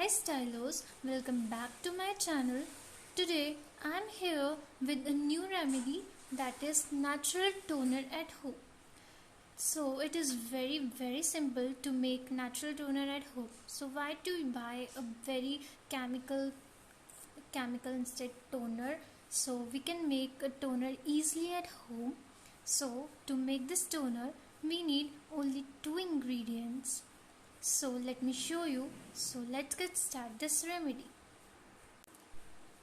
Hi stylos, welcome back to my channel. Today I am here with a new remedy, that is natural toner at home. So it is very simple to make natural toner at home. So why to buy a very chemical instead toner? So we can make a toner easily at home. So to make this toner we need only two ingredients. So let me show you. So let's get started this remedy.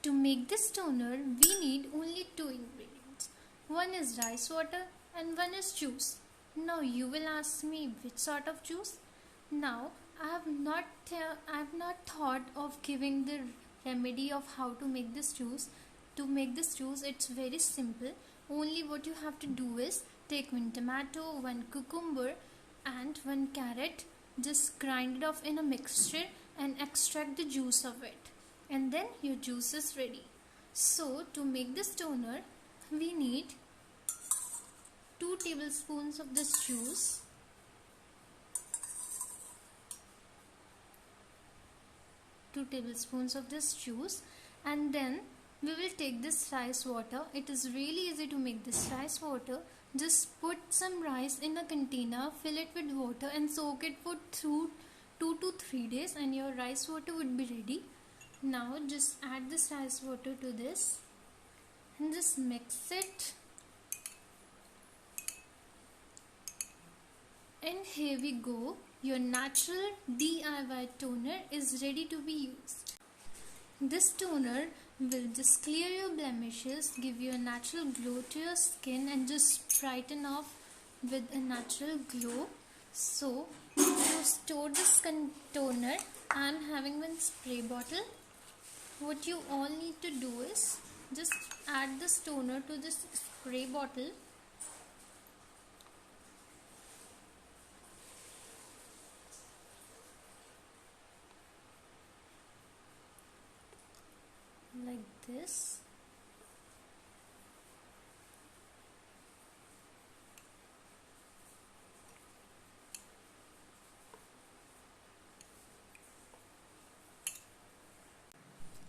To make this toner we need only two ingredients. One is rice water and one is juice. Now you will ask me which sort of juice? Now I have not thought of giving the remedy of how to make this juice. To make this juice it's very simple. Only what you have to do is take one tomato, one cucumber and one carrot. Just grind it off in a mixture and extract the juice of it, and then your juice is ready. So to make this toner we need 2 tablespoons of this juice, 2 tablespoons of this juice, and then we will take this rice water. It is really easy to make this rice water. Just put some rice in a container, fill it with water and soak it for 2 to 3 days and your rice water would be ready. Now just add this rice water to this and just mix it. And here we go. Your natural DIY toner is ready to be used. This toner will just clear your blemishes, give you a natural glow to your skin and just brighten off with a natural glow. So to store this toner, I am having one spray bottle. What you all need to do is just add this toner to this spray bottle. Like this.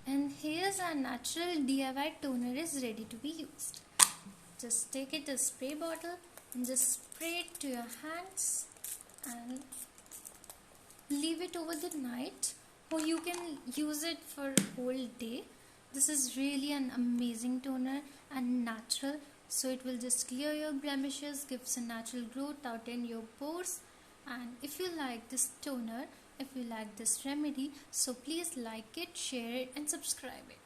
And here's our natural DIY toner is ready to be used. Just take it a spray bottle and just spray it to your hands and leave it over the night, or you can use it for whole day. This is really an amazing toner and natural, so it will just clear your blemishes, gives a natural glow, tighten your pores. And if you like this toner, if you like this remedy, so please like it, share it and subscribe it.